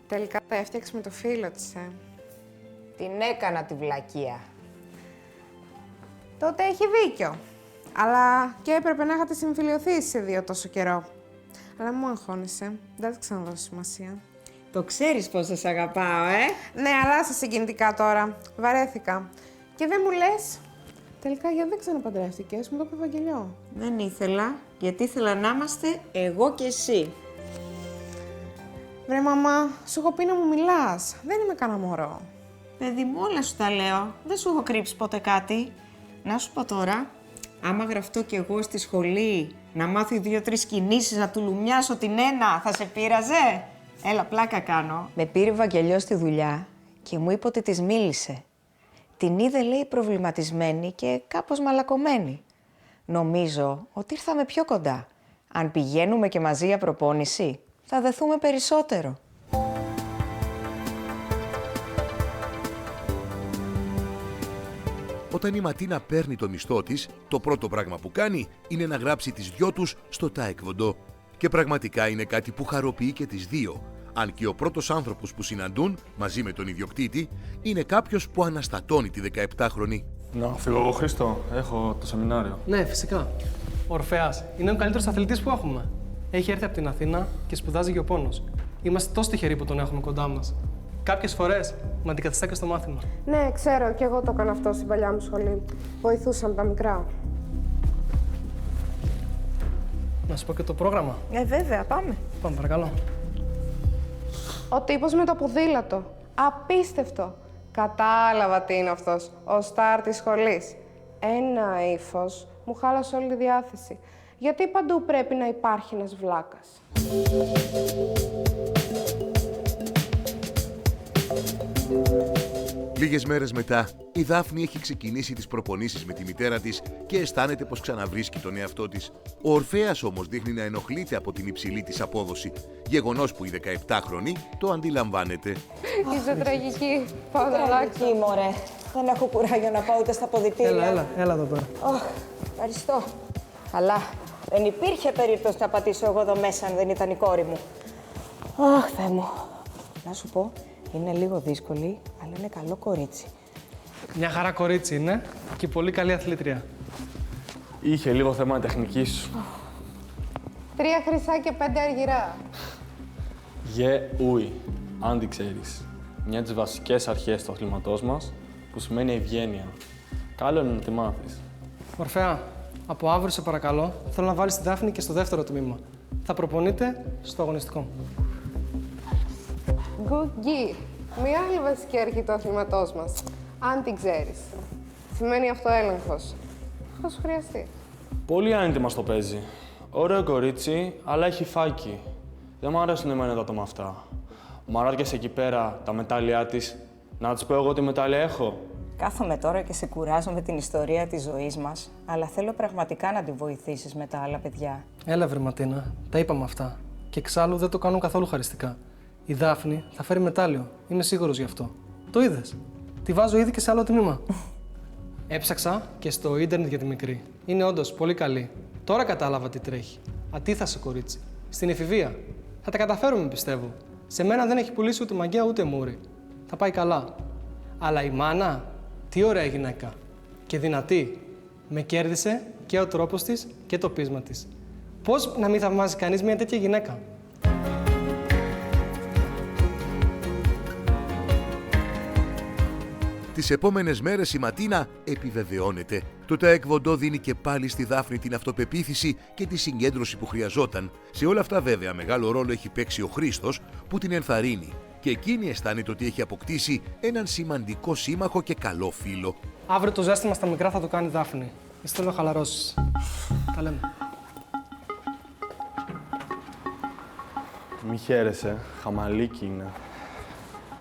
Τελικά τα έφτιαξε με το φίλο της, Την έκανα τη βλακεία. Τότε έχει δίκιο. Αλλά και έπρεπε να είχατε συμφιλειωθεί σε 2 τόσο καιρό. Αλλά μου αγχώνεσαι. Δεν θα ξαναδώσω σημασία. Το ξέρεις πώς θα σ' αγαπάω, Ναι, αλλά σε συγκινητικά τώρα. Βαρέθηκα. Και δεν μου λες Τελικά γιατί δεν ξαναπαντρεύτηκες, μου το είπε ο Ευαγγελιό. Δεν ήθελα, γιατί ήθελα να είμαστε εγώ και εσύ. Βρε μαμά, σου έχω πει να μου μιλάς. Δεν είμαι κανένα μωρό. Παιδί μου, όλα σου τα λέω. Δεν σου έχω κρύψει ποτέ κάτι. Να σου πω τώρα, άμα γραφτώ κι εγώ στη σχολή, να μάθω 2-3 κινήσεις, να του λουμιάσω την ένα, θα σε πείραζε? Έλα, πλάκα κάνω. Με πήρε ο Βαγγελιός στη δουλειά και μου είπε ότι της μίλησε. Την είδε, λέει, προβληματισμένη και κάπως μαλακωμένη. Νομίζω ότι ήρθαμε πιο κοντά. Αν πηγαίνουμε και μαζί για προπόνηση, θα δεθούμε περισσότερο. Όταν η Ματίνα παίρνει το μισθό της, το πρώτο πράγμα που κάνει είναι να γράψει τις δυο τους στο Taekwondo. Και πραγματικά είναι κάτι που χαροποιεί και τις δύο. Αν και ο πρώτος άνθρωπος που συναντούν, μαζί με τον ιδιοκτήτη, είναι κάποιος που αναστατώνει τη 17χρονη. Να φύγω εγώ, Χρήστο. Έχω το σεμινάριο. Ναι, φυσικά. Ο Ορφέας είναι ο καλύτερος αθλητής που έχουμε. Έχει έρθει από την Αθήνα και σπουδάζει γεωπόνος. Είμαστε τόσο τυχεροί που τον έχουμε κοντά μας. Κάποιες φορές με αντικαθιστά και στο μάθημα. Ναι, ξέρω, και εγώ το έκανα αυτό στην παλιά μου σχολή. Βοηθούσαν τα μικρά. Να σου πω και το πρόγραμμα. Βέβαια, πάμε. Πάμε, παρακαλώ. Ο τύπος με το ποδήλατο. Απίστευτο. Κατάλαβα τι είναι αυτός. Ο στάρ της σχολής. Ένα ύφος μου χάλασε όλη τη διάθεση. Γιατί παντού πρέπει να υπάρχει ένας βλάκας. Λίγες μέρες μετά, η Δάφνη έχει ξεκινήσει τις προπονήσεις με τη μητέρα της και αισθάνεται πως ξαναβρίσκει τον εαυτό της. Ο Ορφέας όμως δείχνει να ενοχλείται από την υψηλή της απόδοση, γεγονός που η 17χρονη το αντιλαμβάνεται. Είσαι τραγική. Πάω να αλλάξω. Τραγική, μωρέ. Δεν έχω κουράγιο να πάω ούτε στα ποδητήρια. Έλα εδώ πέρα. Ευχαριστώ. Αλλά δεν υπήρχε περίπτωση να πατήσω εγώ εδώ μέσα αν δεν ήταν η κόρη μου. Αχ, Θεέ μου. Να σου πω, είναι λίγο δύσκολη, αλλά είναι καλό κορίτσι. Μια χαρά κορίτσι είναι και πολύ καλή αθλήτρια. Είχε λίγο θέμα τεχνικής. 3 χρυσά και 5 αργυρά. Ούι, αν την ξέρεις. Μια από τις βασικές αρχές του αθλήματός μας, που σημαίνει ευγένεια. Καλό είναι να τη μάθεις. Ορφέα, από αύριο σε παρακαλώ, θέλω να βάλεις τη Δάφνη και στο δεύτερο τμήμα. Θα προπονείτε στο αγωνιστικό. Γκουγγί. Μια άλλη βασική αρχή του αθλήματός μας. Αν την ξέρεις. Σημαίνει αυτοέλεγχος. Θα σου χρειαστεί. Πολύ άνετη μας το παίζει. Ωραίο κορίτσι, αλλά έχει φάκι. Δεν μου αρέσουν εμένα τα άτομα αυτά. Μ' αράκιασε εκεί πέρα τα μετάλλια της. Να της πω εγώ τι μετάλλια έχω. Κάθομαι τώρα και σε κουράζω με την ιστορία της ζωής μας, αλλά θέλω πραγματικά να τη βοηθήσεις με τα άλλα παιδιά. Έλα, βρε Ματίνα, τα είπαμε αυτά. Και εξάλλου δεν το κάνουν καθόλου χαριστικά. Η Δάφνη θα φέρει μετάλλιο. Είμαι σίγουρος γι' αυτό. Το είδες. Τη βάζω ήδη και σε άλλο τμήμα. Έψαξα και στο ίντερνετ για τη μικρή. Είναι όντως πολύ καλή. Τώρα κατάλαβα τι τρέχει. Ατίθασε κορίτσι. Στην εφηβεία. Θα τα καταφέρουμε, πιστεύω. Σε μένα δεν έχει πουλήσει ούτε μαγεία ούτε μούρι. Θα πάει καλά. Αλλά η μάνα, τι ωραία γυναίκα. Και δυνατή. Με κέρδισε και ο τρόπος της και το πείσμα της. Πώς να μην θαυμάζει κανείς μια τέτοια γυναίκα. Τις επόμενες μέρες η Ματίνα επιβεβαιώνεται. Το Taekwondo δίνει και πάλι στη Δάφνη την αυτοπεποίθηση και τη συγκέντρωση που χρειαζόταν. Σε όλα αυτά βέβαια μεγάλο ρόλο έχει παίξει ο Χρήστος που την ενθαρρύνει. Και εκείνη αισθάνεται ότι έχει αποκτήσει έναν σημαντικό σύμμαχο και καλό φίλο. Αύριο το ζέστημα στα μικρά θα το κάνει η Δάφνη. Εσύ θέλω να χαλαρώσεις. Τα λέμε. Μη χαίρεσαι. Χαμαλίκι είναι.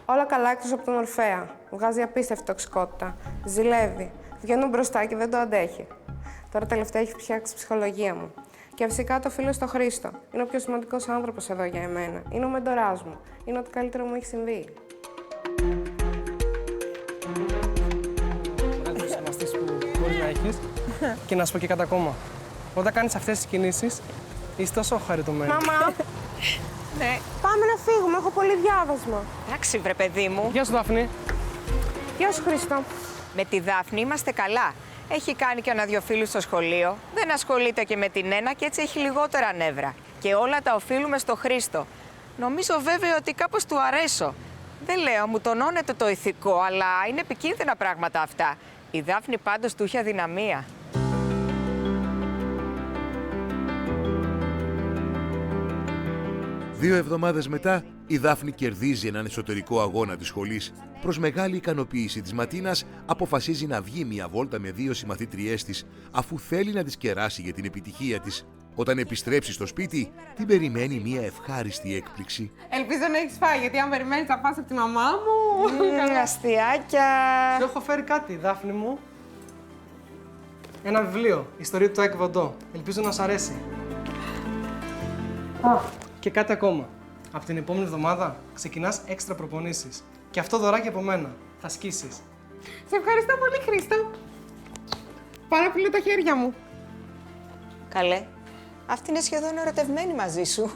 Όλα καλά εκτός από τον Ορφέα. Βγάζει απίστευτη τοξικότητα. Ζηλεύει. Βγαίνουν μπροστά και δεν το αντέχει. Τώρα τελευταία έχει φτιάξει ψυχολογία μου. Και φυσικά το φίλο στο Χρήστο. Είναι ο πιο σημαντικός άνθρωπος εδώ για εμένα. Είναι ο μεντοράς μου. Είναι ό,τι καλύτερο μου έχει συμβεί. Ένας δοσημαστής που μπορείς να έχεις. Και να σου πω και κάτι ακόμα. Όταν κάνεις αυτές τις κινήσεις, είσαι τόσο χαριτωμένη. Μαμά! Ναι. Πάμε να φύγουμε. Έχω πολύ διάβασμα. Εντάξει, βρε παιδί μου. Γεια σου, Δάφνη. Γεια σου, Χρήστο. Με τη Δάφνη είμαστε καλά. Έχει κάνει και ένα-δυο φίλους στο σχολείο. Δεν ασχολείται και με την ένα και έτσι έχει λιγότερα νεύρα. Και όλα τα οφείλουμε στο Χρήστο. Νομίζω βέβαια ότι κάπως του αρέσω. Δεν λέω, μου τονώνεται το ηθικό, αλλά είναι επικίνδυνα πράγματα αυτά. Η Δάφνη πάντως του είχε αδυναμία. Δύο εβδομάδες μετά, η Δάφνη κερδίζει έναν εσωτερικό αγώνα της σχολής. Προς μεγάλη ικανοποίηση της Ματίνας, αποφασίζει να βγει μια βόλτα με 2 συμμαθήτριές της, αφού θέλει να τις κεράσει για την επιτυχία της. Όταν επιστρέψει στο σπίτι, την περιμένει μια ευχάριστη έκπληξη. Ελπίζω να έχεις φάει, γιατί αν περιμένεις θα φας από τη μαμά μου. Αστιάκια. Σου έχω φέρει κάτι, Δάφνη μου. Ένα βιβλίο, ιστορία του Εκ Βοντό. Ελπίζω να σου αρέσει. Και κάτι ακόμα. Από την επόμενη εβδομάδα ξεκινάς έξτρα προπονήσεις. Και αυτό δωράκι από μένα. Θα σκίσεις. Σε ευχαριστώ πολύ, Χρήστο. Παραπλύνω τα χέρια μου. Καλέ, αυτή είναι σχεδόν ερωτευμένη μαζί σου.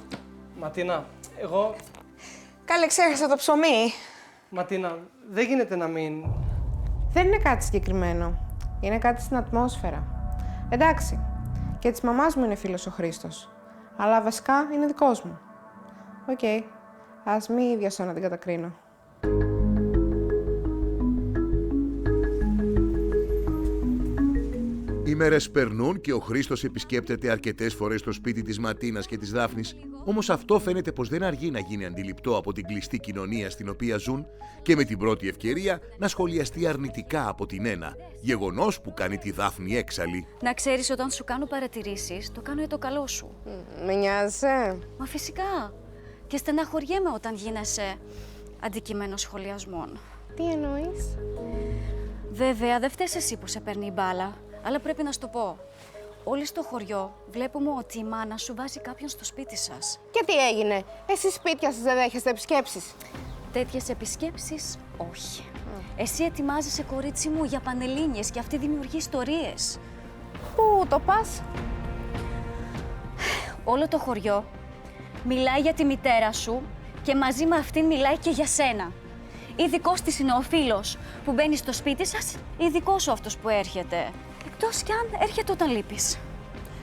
Ματίνα, εγώ... Καλέ, ξέχασα το ψωμί. Ματίνα, δεν γίνεται να μην... Δεν είναι κάτι συγκεκριμένο. Είναι κάτι στην ατμόσφαιρα. Εντάξει, και της μαμάς μου είναι φίλος ο Χρήστος. Αλλά βασικά είναι δικός μου. Οκ, ας μη βιαστώ να την κατακρίνω. Οι μέρες περνούν και ο Χρήστος επισκέπτεται αρκετές φορές το σπίτι της Ματίνας και της Δάφνης, όμως αυτό φαίνεται πως δεν αργεί να γίνει αντιληπτό από την κλειστή κοινωνία στην οποία ζουν και με την πρώτη ευκαιρία να σχολιαστεί αρνητικά από την Ένα, γεγονός που κάνει τη Δάφνη έξαλλη. Να ξέρεις, όταν σου κάνω παρατηρήσεις, το κάνω για το καλό σου. Με νοιάζει. Μα φυσικά. Και στεναχωριέμαι όταν γίνεσαι αντικείμενο σχολιασμών. Τι εννοείς? Βέβαια, δεν φταίς εσύ που σε παίρνει η μπάλα, αλλά πρέπει να σου το πω. Όλοι στο χωριό βλέπουμε ότι η μάνα σου βάζει κάποιον στο σπίτι σας. Και τι έγινε? Εσείς σπίτια σας δεν δέχεστε επισκέψεις? Τέτοιες επισκέψεις, όχι. Εσύ ετοιμάζεσαι, κορίτσι μου, για πανελλήνιες και αυτή δημιουργεί ιστορίες. Πού το πας? Όλο το χωριό μιλάει για τη μητέρα σου και μαζί με αυτήν μιλάει και για σένα. Ειδικός της είναι ο φίλος που μπαίνει στο σπίτι σας, ειδικός σου αυτός που έρχεται. Εκτός κι αν έρχεται όταν λείπεις.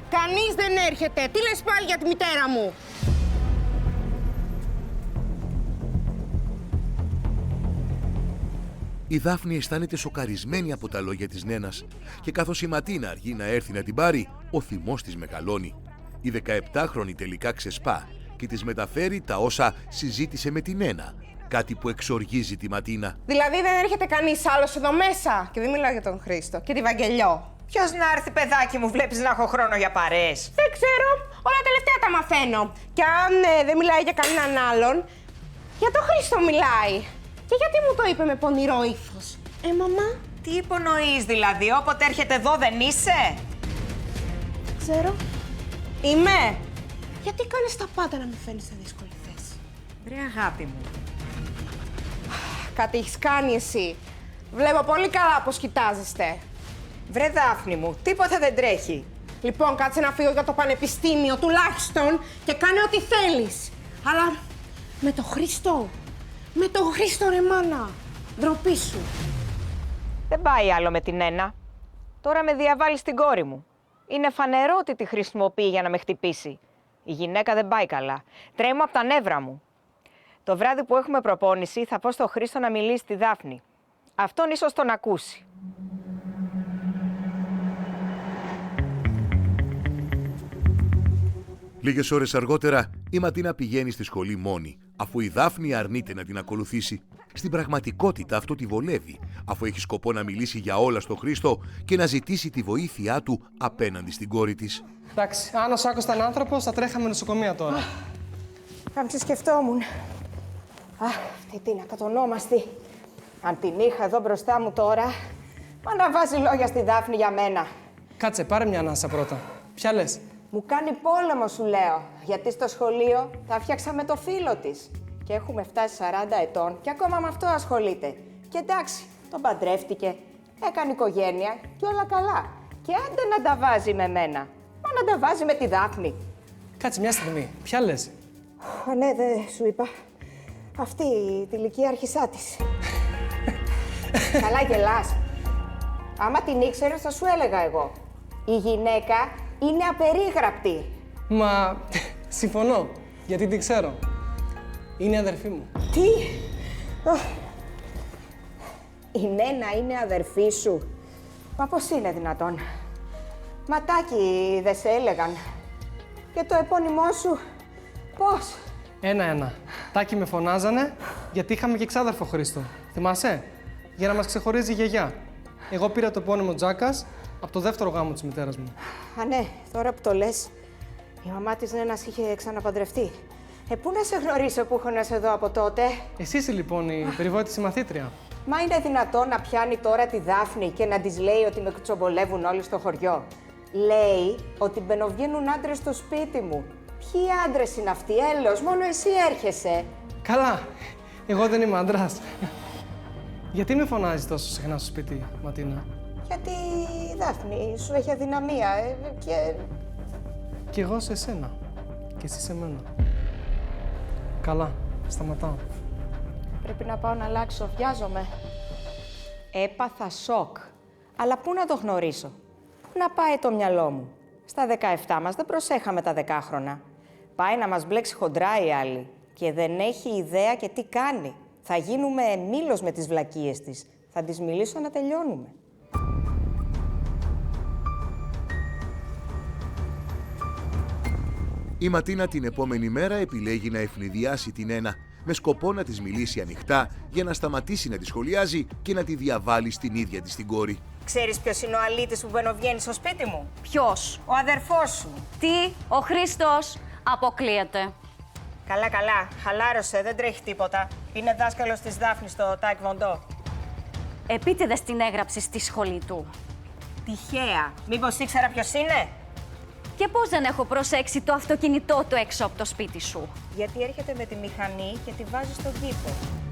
Κανείς δεν έρχεται. Τι λες πάλι για τη μητέρα μου? Η Δάφνη αισθάνεται σοκαρισμένη από τα λόγια της Νένας και καθώς η Ματίνα αργεί να έρθει να την πάρει, ο θυμός της μεγαλώνει. Η 17χρονη τελικά ξεσπά και της μεταφέρει τα όσα συζήτησε με την Νένα, κάτι που εξοργίζει τη Ματίνα. Δηλαδή δεν έρχεται κανείς άλλος εδώ μέσα? Και δεν μιλάω για τον Χρήστο και τη Βαγγελιό. Ποιος να έρθει, παιδάκι μου, βλέπεις να έχω χρόνο για παρέες? Δεν ξέρω, όλα τελευταία τα μαθαίνω. Και αν δεν μιλάει για κανέναν άλλον, για τον Χρήστο μιλάει. Και γιατί μου το είπε με πονηρό ύφος? Μαμά. Τι υπονοείς δηλαδή, όποτε έρχεται εδώ δεν είσαι? Δεν ξέρω. Είμαι. Γιατί κάνεις τα πάντα να με φέρνεις σε δύσκολη θέση? Βρε αγάπη μου. Κάτι έχεις κάνει εσύ. Βλέπω πολύ καλά πως κοιτάζεστε. Βρε Δάφνη μου, τίποτα δεν τρέχει. Λοιπόν, κάτσε να φύγω για το πανεπιστήμιο τουλάχιστον και κάνε ό,τι θέλεις. Αλλά με το Χριστό. Με το Χρήστο, ρε μάνα. Ντροπή σου. Δεν πάει άλλο με την Ένα. Τώρα με διαβάλλει στην κόρη μου. Είναι φανερό ότι τη χρησιμοποιεί για να με χτυπήσει. Η γυναίκα δεν πάει καλά. Τρέμω από τα νεύρα μου. Το βράδυ που έχουμε προπόνηση θα πω στο Χρήστο να μιλήσει στη Δάφνη. Αυτόν ίσως τον ακούσει. Λίγες ώρες αργότερα, η Ματίνα πηγαίνει στη σχολή μόνη, αφού η Δάφνη αρνείται να την ακολουθήσει. Στην πραγματικότητα αυτό τη βολεύει, αφού έχει σκοπό να μιλήσει για όλα στο Χρήστο και να ζητήσει τη βοήθειά του απέναντι στην κόρη της. Εντάξει, αν ο Σάκος ήταν άνθρωπος, θα τρέχαμε νοσοκομεία τώρα. Κάμψε σκεφτόμουν. Αυτή την ακατονόμαστη. Αν την είχα εδώ μπροστά μου τώρα, μα να βάζει λόγια στη Δάφνη για μένα. Κάτσε, πάρε μια ανάσα πρώτα. Ποια λες? Μου κάνει πόλεμο, σου λέω, γιατί στο σχολείο τα φτιάξα με το φίλο της. Και έχουμε φτάσει 40 ετών και ακόμα με αυτό ασχολείται. Και εντάξει, τον παντρεύτηκε, έκανε οικογένεια και όλα καλά. Και άντε να τα βάζει με μένα, μα να τα βάζει με τη Δάφνη. Κάτσε μια στιγμή. Ποια λες? Ναι, δεν σου είπα. Αυτή η ηλικία αρχισά της. Καλά γελάς. Άμα την ήξερες θα σου έλεγα εγώ. Η γυναίκα είναι απερίγραπτη. Μα συμφωνώ, γιατί την ξέρω. Είναι αδερφή μου. Τι? Η Νένα είναι αδερφή σου. Μα πώς είναι δυνατόν? Ματάκι δεν σε έλεγαν? Και το επώνυμό σου, πώς? Ένα-ένα. Τάκη με φωνάζανε γιατί είχαμε και ξάδερφο Χρήστο. Θυμάσαι? Για να μας ξεχωρίζει η γιαγιά. Εγώ πήρα το επώνυμο Τζάκας από το δεύτερο γάμο της μητέρας μου. Α, ναι, τώρα που το λες, η μαμά της Νένας είχε ξαναπαντρευτεί. Πού να σε γνωρίσω που έχω να σε δω από τότε? Εσύ είσαι λοιπόν η περιβόητη μαθήτρια. Μα είναι δυνατόν να πιάνει τώρα τη Δάφνη και να της λέει ότι με κουτσομπολεύουν όλοι στο χωριό? Λέει ότι μπαινοβγαίνουν άντρες στο σπίτι μου. Ποιοι άντρες είναι αυτοί, έλεος, μόνο εσύ έρχεσαι. Καλά, εγώ δεν είμαι άντρας. Γιατί με φωνάζεις τόσο συχνά στο σπίτι, Ματίνα? Γιατί η Δάφνη σου έχει αδυναμία και... Κι εγώ σε σένα. Και εσύ σε μένα. Καλά, σταματάω. Πρέπει να πάω να αλλάξω, βιάζομαι. Έπαθα σοκ. Αλλά πού να το γνωρίσω? Πού να πάει το μυαλό μου? Στα 17 μας δεν προσέχαμε τα 10χρονα. Πάει να μας μπλέξει χοντρά η άλλη. Και δεν έχει ιδέα και τι κάνει. Θα γίνουμε μήλος με τις βλακίες της. Θα της μιλήσω να τελειώνουμε. Η Ματίνα την επόμενη μέρα επιλέγει να ευνηδιάσει την Νένα με σκοπό να της μιλήσει ανοιχτά για να σταματήσει να τη σχολιάζει και να τη διαβάλει στην ίδια της την κόρη. Ξέρεις ποιος είναι ο αλήτης που μπαινοβγαίνει στο σπίτι μου? Ποιος? Ο αδερφός σου. Τι? Ο Χρήστος? Αποκλείεται. Καλά, καλά. Χαλάρωσε, δεν τρέχει τίποτα. Είναι δάσκαλος της Δάφνης στο Τάικβοντό. Επίτηδες την έγραψε στη σχολή του. Τυχαία. Μήπως ήξερα ποιος είναι? Και πώς δεν έχω προσέξει το αυτοκίνητό του έξω από το σπίτι σου? Γιατί έρχεται με τη μηχανή και τη βάζει στον κήπο.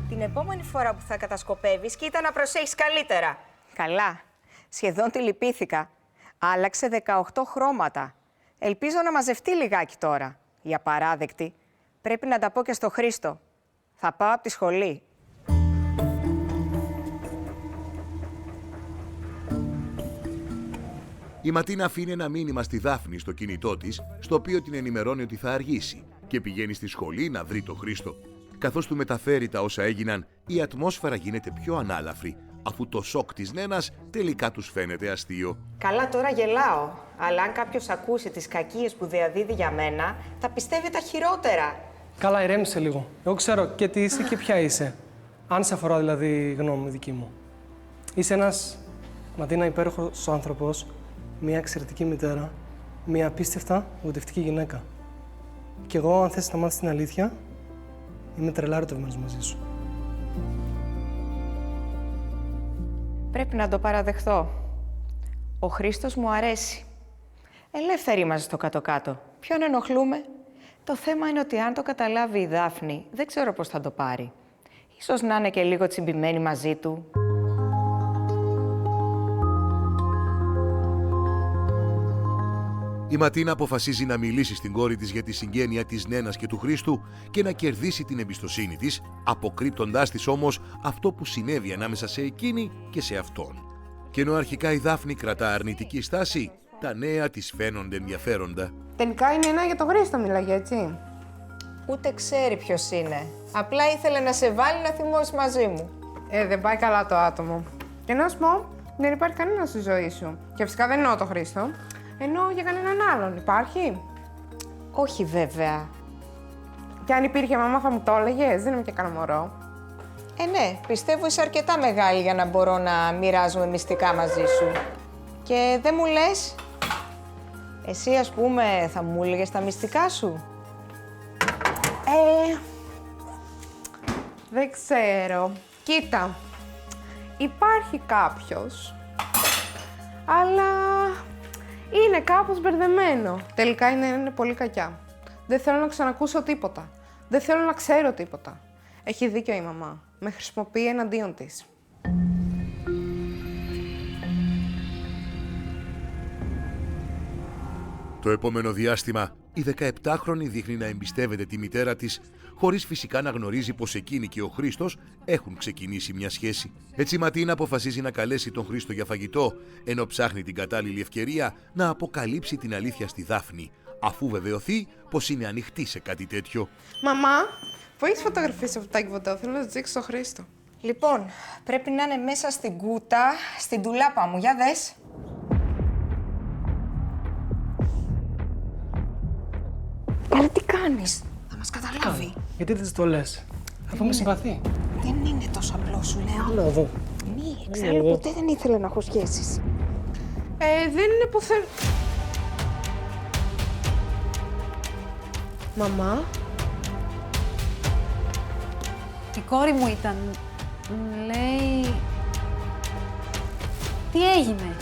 Την επόμενη φορά που θα κατασκοπεύεις, κοίτα να προσέχεις καλύτερα. Καλά. Σχεδόν τη λυπήθηκα. Άλλαξε 18 χρώματα. Ελπίζω να μαζευτεί λιγάκι τώρα. Η απαράδεκτη. Πρέπει να τα πω και στο Χρήστο. Θα πάω από τη σχολή. Η Ματίνα αφήνει ένα μήνυμα στη Δάφνη στο κινητό της, στο οποίο την ενημερώνει ότι θα αργήσει και πηγαίνει στη σχολή να βρει τον Χρήστο. Καθώς του μεταφέρει τα όσα έγιναν, η ατμόσφαιρα γίνεται πιο ανάλαφρη, αφού το σοκ της Νένας τελικά τους φαίνεται αστείο. Καλά, τώρα γελάω. Αλλά αν κάποιος ακούσει τις κακίες που διαδίδει για μένα, θα πιστεύει τα χειρότερα. Καλά, ηρέμησε λίγο. Εγώ ξέρω και τι είσαι και ποια είσαι. Αν σε αφορά δηλαδή η γνώμη δική μου. Είσαι ένας, Ματίνα, υπέροχος άνθρωπος, μια εξαιρετική μητέρα, μια απίστευτα γοητευτική γυναίκα. Κι εγώ, αν θες να μάθεις την αλήθεια, είμαι τρελά ερωτευμένος μαζί σου. Πρέπει να το παραδεχθώ. Ο Χρήστος μου αρέσει. Ελεύθεροι είμαστε στο κάτω-κάτω. Ποιον ενοχλούμε? Το θέμα είναι ότι αν το καταλάβει η Δάφνη, δεν ξέρω πώς θα το πάρει. Ίσως να είναι και λίγο τσιμπημένη μαζί του. Η Ματίνα αποφασίζει να μιλήσει στην κόρη της για τη συγγένεια της Νένας και του Χρήστου και να κερδίσει την εμπιστοσύνη της, αποκρύπτοντάς της όμως αυτό που συνέβη ανάμεσα σε εκείνη και σε αυτόν. Και ενώ αρχικά η Δάφνη κρατά αρνητική στάση, τα νέα της φαίνονται ενδιαφέροντα. Τελικά είναι ένα για τον Χρήστο, μιλάγε, έτσι. Ούτε ξέρει ποιος είναι. Απλά ήθελε να σε βάλει να θυμώσεις μαζί μου. Δεν πάει καλά το άτομο. Και να σου πω, δεν υπάρχει κανένα στη ζωή σου. Και φυσικά δεν εννοώ το Χρήστο. Εννοώ για κανέναν άλλον. Υπάρχει? Όχι βέβαια. Και αν υπήρχε μαμά θα μου το έλεγες, δεν είμαι και κανένα μωρό. Ναι, πιστεύω είσαι αρκετά μεγάλη για να μπορώ να μοιράζομαι μυστικά μαζί σου. Και δεν μου λες, εσύ ας πούμε θα μου έλεγες τα μυστικά σου? Δεν ξέρω. Κοίτα, υπάρχει κάποιος, αλλά είναι κάπως μπερδεμένο. Τελικά είναι πολύ κακιά. Δεν θέλω να ξανακούσω τίποτα. Δεν θέλω να ξέρω τίποτα. Έχει δίκιο η μαμά. Με χρησιμοποιεί εναντίον της. Το επόμενο διάστημα, η 17χρονη δείχνει να εμπιστεύεται τη μητέρα της, χωρίς φυσικά να γνωρίζει πως εκείνη και ο Χρήστος έχουν ξεκινήσει μια σχέση. Έτσι η Ματίνα αποφασίζει να καλέσει τον Χρήστο για φαγητό, ενώ ψάχνει την κατάλληλη ευκαιρία να αποκαλύψει την αλήθεια στη Δάφνη, αφού βεβαιωθεί πως είναι ανοιχτή σε κάτι τέτοιο. Μαμά, που έχεις φωτογραφίες από το Τάικβοντό, θέλω να τις δείξω στο Χρήστο. Λοιπόν, πρέπει να είναι μέσα στην κούτα, στην ντουλάπα μου. Για δες. Αλλά τι κάνεις, θα μας καταλάβει. Γιατί δεν της το λες? Αφού με συμπαθεί. Δεν είναι τόσο απλό, σου λέω. Έλα εδώ. Μη, εξάλλου ποτέ δεν ήθελε να έχω σχέσεις. Δεν είναι που θέλ... Μαμά. Η κόρη μου ήταν. Μου λέει... Τι έγινε?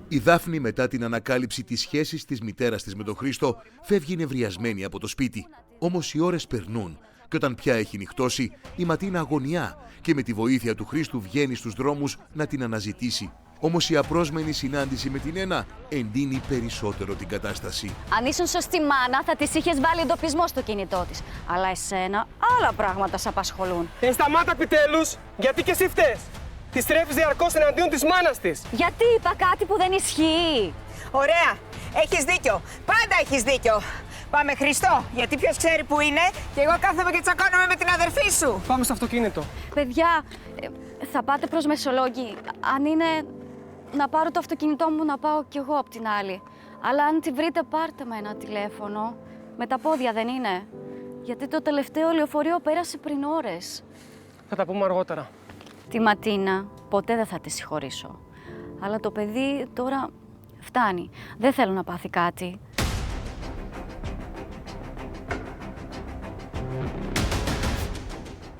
Η Δάφνη, μετά την ανακάλυψη της σχέσης της μητέρας της με τον Χρήστο, φεύγει νευριασμένη από το σπίτι. Όμως οι ώρες περνούν και όταν πια έχει νυχτώσει, η Ματίνα αγωνιά και με τη βοήθεια του Χρήστου βγαίνει στους δρόμους να την αναζητήσει. Όμως η απρόσμενη συνάντηση με την Ένα εντείνει περισσότερο την κατάσταση. Αν ήσουν σωστή μάνα, θα της είχες βάλει εντοπισμό στο κινητό της. Αλλά εσένα, άλλα πράγματα σε απασχολούν. Σταμάτα επιτέλους, γιατί και εσύ φταίς. Τη στρέφεις διαρκώς εναντίον της μάνας της. Γιατί είπα κάτι που δεν ισχύει. Ωραία, έχεις δίκιο. Πάντα έχεις δίκιο. Πάμε, Χριστό, γιατί ποιος ξέρει που είναι και εγώ κάθομαι και τσακώνομαι με την αδερφή σου. Πάμε στο αυτοκίνητο. Παιδιά, θα πάτε προς Μεσολόγγι. Αν είναι να πάρω το αυτοκίνητό μου, να πάω κι εγώ απ' την άλλη. Αλλά αν τη βρείτε, πάρτε με ένα τηλέφωνο. Με τα πόδια δεν είναι. Γιατί το τελευταίο λεωφορείο πέρασε πριν ώρες. Θα τα πούμε αργότερα. Τη Ματίνα ποτέ δεν θα τη συγχωρήσω. Αλλά το παιδί τώρα φτάνει. Δεν θέλω να πάθει κάτι.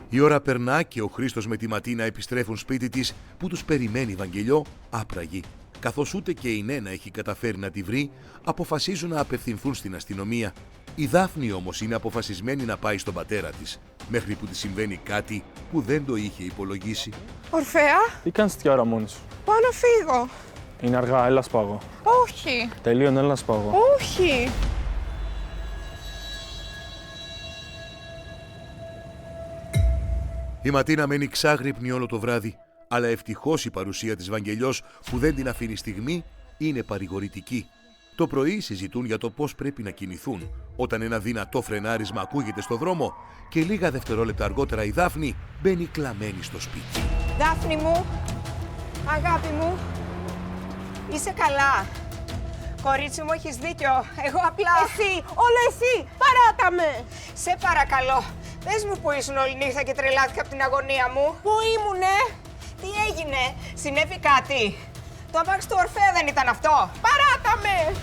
Η ώρα περνά και ο Χρήστος με τη Ματίνα επιστρέφουν σπίτι της που τους περιμένει Βαγγελιό άπραγη. Καθώς ούτε και η Νένα έχει καταφέρει να τη βρει, αποφασίζουν να απευθυνθούν στην αστυνομία. Η Δάφνη όμως είναι αποφασισμένη να πάει στον πατέρα της, μέχρι που της συμβαίνει κάτι που δεν το είχε υπολογίσει. Ορφέα, Τι κάνεις τέτοια ώρα μόνη σου? πάω να φύγω. Είναι αργά, έλα σπάγω. Όχι, Τελείωνε, έλα σπάγω. όχι. Η Ματίνα μένει ξάγρυπνη όλο το βράδυ, αλλά ευτυχώς η παρουσία της Βαγγελιός που δεν την αφήνει στιγμή είναι παρηγορητική. Το πρωί συζητούν για το πώς πρέπει να κινηθούν, όταν ένα δυνατό φρενάρισμα ακούγεται στο δρόμο και λίγα δευτερόλεπτα αργότερα η Δάφνη μπαίνει κλαμμένη στο σπίτι. Δάφνη μου, αγάπη μου, είσαι καλά. Κορίτσι μου, έχεις δίκιο. Εγώ απλά... Εσύ, όλο εσύ, παράτα με. Σε παρακαλώ, πες μου που ήσουν όλη νύχτα και τρελάθηκα από την αγωνία μου. Πού ήμουνε? Τι έγινε, συνέβη κάτι? Το αμάξι του Ορφέα δεν ήταν αυτό? Παράτα με.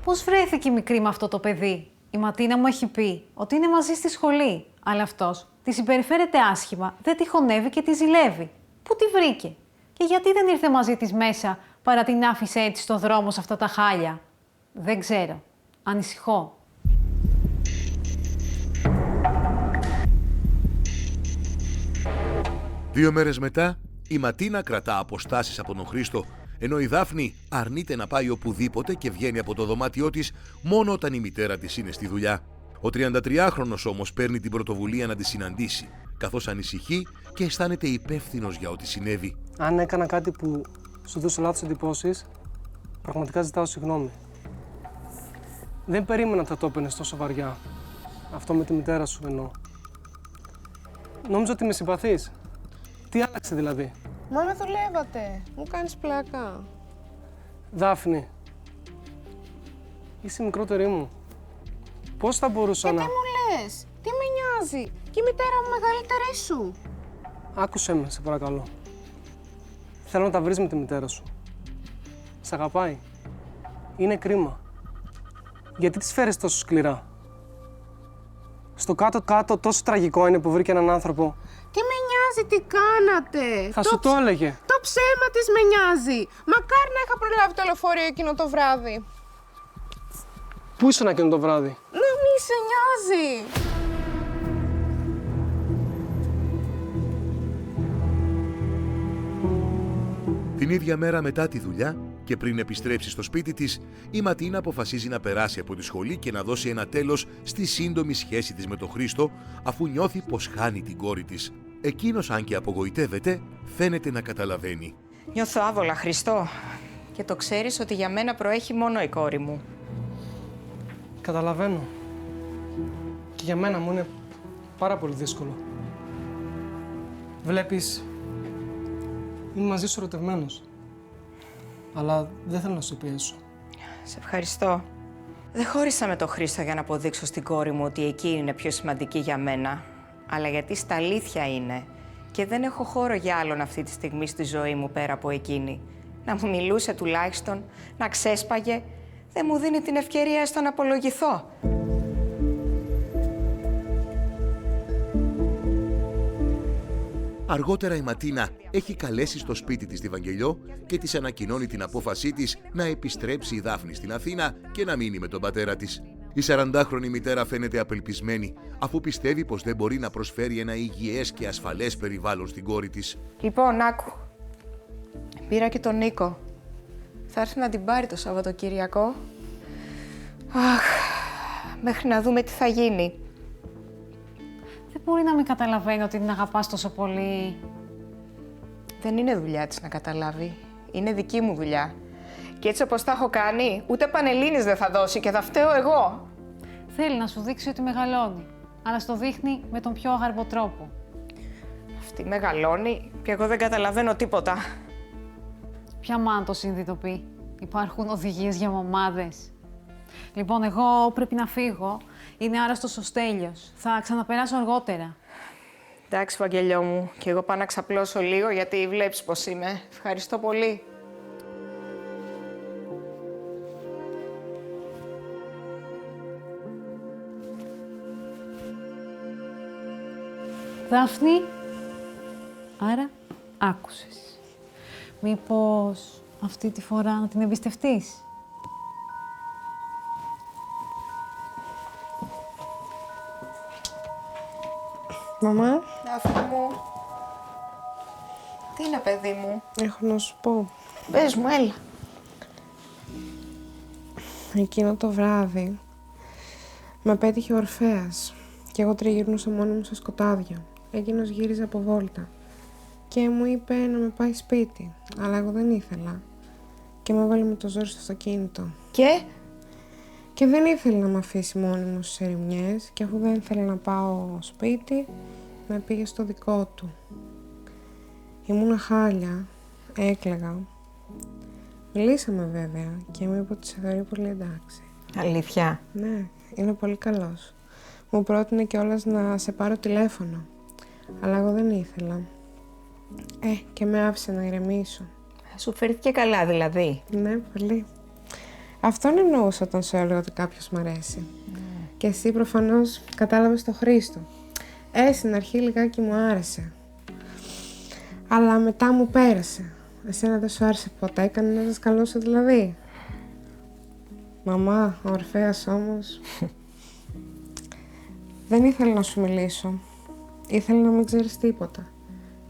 Πώς βρέθηκε η μικρή με αυτό το παιδί? Η Ματίνα μου έχει πει ότι είναι μαζί στη σχολή, αλλά αυτός τη συμπεριφέρεται άσχημα, δεν τη χωνεύει και τη ζηλεύει. Πού τη βρήκε? Και γιατί δεν ήρθε μαζί της μέσα, παρά την άφησε έτσι στο δρόμο σε αυτά τα χάλια? Δεν ξέρω. Ανησυχώ. Δύο μέρες μετά, η Ματίνα κρατά αποστάσεις από τον Χρήστο, ενώ η Δάφνη αρνείται να πάει οπουδήποτε και βγαίνει από το δωμάτιό της μόνο όταν η μητέρα της είναι στη δουλειά. Ο 33χρονος όμως παίρνει την πρωτοβουλία να τη συναντήσει, καθώς ανησυχεί και αισθάνεται υπεύθυνος για ό,τι συνέβη. Αν έκανα κάτι που σου δώσε λάθος εντυπώσεις, πραγματικά ζητάω συγγνώμη. Δεν περίμενα ότι θα το έπαιρνες τόσο βαριά. Αυτό με τη μητέρα σου εννοώ. Νόμιζα ότι με συμπαθείς. Τι άλλαξε δηλαδή? Μα με δουλεύατε. Μου κάνεις πλάκα. Δάφνη, είσαι η μικρότερη μου. Πώς θα μπορούσα να... Τι μου λες? Τι με νοιάζει? Και η μητέρα μου μεγαλύτερη σου. Άκουσέ με, σε παρακαλώ. Θέλω να τα βρεις με τη μητέρα σου. Σ' αγαπάει. Είναι κρίμα. Γιατί τις φέρεις τόσο σκληρά? Στο κάτω-κάτω τόσο τραγικό είναι που βρήκε έναν άνθρωπο. Τι με νοιάζει τι κάνατε? Θα σου το έλεγε. Το ψέμα της με νοιάζει. Μακάρι να είχα προλάβει το λεωφορείο εκείνο το βράδυ. Πού ήσουν εκείνο το βράδυ? Να μη σε νοιάζει. Την ίδια μέρα μετά τη δουλειά και πριν επιστρέψει στο σπίτι της, η Ματίνα αποφασίζει να περάσει από τη σχολή και να δώσει ένα τέλος στη σύντομη σχέση της με τον Χρήστο, αφού νιώθει πως χάνει την κόρη της. Εκείνος, αν και απογοητεύεται, φαίνεται να καταλαβαίνει. Νιώθω άβολα, Χριστό. Και το ξέρεις ότι για μένα προέχει μόνο η κόρη μου. Καταλαβαίνω. Και για μένα μου είναι πάρα πολύ δύσκολο. Βλέπεις, είμαι μαζί σου ερωτευμένος. Αλλά δεν θέλω να σου πιέσω. Σε ευχαριστώ. Δεν χώρισα με τον Χρήστο για να αποδείξω στην κόρη μου ότι εκείνη είναι πιο σημαντική για μένα. Αλλά γιατί στα αλήθεια είναι. Και δεν έχω χώρο για άλλον αυτή τη στιγμή στη ζωή μου πέρα από εκείνη. Να μου μιλούσε τουλάχιστον, να ξέσπαγε. Δεν μου δίνει την ευκαιρία έστω να απολογηθώ. Αργότερα η Ματίνα έχει καλέσει στο σπίτι της τη Βαγγελιό και της ανακοινώνει την απόφασή της να επιστρέψει η Δάφνη στην Αθήνα και να μείνει με τον πατέρα της. Η 40χρονη μητέρα φαίνεται απελπισμένη, αφού πιστεύει πως δεν μπορεί να προσφέρει ένα υγιές και ασφαλές περιβάλλον στην κόρη της. Λοιπόν, άκου. Πήρα και τον Νίκο. Θα έρθει να την πάρει το Σαββατοκύριακο. Αχ, μέχρι να δούμε τι θα γίνει. Δεν μπορεί να μην καταλαβαίνει ότι την αγαπάς τόσο πολύ. Δεν είναι δουλειά της να καταλάβει. Είναι δική μου δουλειά. Και έτσι όπως τα έχω κάνει, ούτε Πανελλήνης δεν θα δώσει και θα φταίω εγώ. Θέλει να σου δείξει ότι μεγαλώνει, αλλά στο δείχνει με τον πιο αγαρμπό τρόπο. Αυτή μεγαλώνει και εγώ δεν καταλαβαίνω τίποτα. Ποια μάνα το συνειδητοποιεί. Υπάρχουν οδηγίες για μαμάδες. Λοιπόν, εγώ πρέπει να φύγω. Είναι άρρωστος ο Στέλιος. Θα ξαναπεράσω αργότερα. Εντάξει, Βαγγελιό μου, και εγώ πάω να ξαπλώσω λίγο γιατί βλέπεις πως είμαι. Ευχαριστώ πολύ. Δάφνη, άρα άκουσες. Μήπως αυτή τη φορά να την εμπιστευτείς? Μαμά, Δάφνη μου. Τι είναι, παιδί μου? έχω να σου πω. Πες μου, έλα. Εκείνο το βράδυ με πέτυχε ο Ορφέας και εγώ τριγυρνούσα μόνη μου στα σκοτάδια. Εκείνος γύριζε από βόλτα και μου είπε να με πάει σπίτι, αλλά εγώ δεν ήθελα και με έβαλε με το ζόρι στο αυτοκίνητο. Και δεν ήθελε να με αφήσει μόνη μου στις ερημιές και αφού δεν ήθελε να πάω σπίτι, με πήγε στο δικό του. Ήμουνα χάλια, έκλαιγα. Μιλήσαμε βέβαια και μου είπε ότι σε θεωρεί πολύ εντάξει. Αλήθεια? Ναι, είναι πολύ καλός. Μου πρότεινε κιόλας να σε πάρω τηλέφωνο, αλλά εγώ δεν ήθελα. Και με άφησε να ηρεμήσω. Σου φέρθηκε καλά δηλαδή? Ναι, πολύ. Αυτόν εννοούσα όταν σου έλεγα ότι κάποιος μ' αρέσει. Και εσύ προφανώς κατάλαβες το Χρήστο. Στην αρχή λιγάκι μου άρεσε. Αλλά μετά μου πέρασε. Εσένα δεν σου άρεσε ποτέ, κανένας δασκαλός δηλαδή? Μαμά, ο Ορφέας όμως... Δεν ήθελα να σου μιλήσω. Ήθελα να μην ξέρεις τίποτα.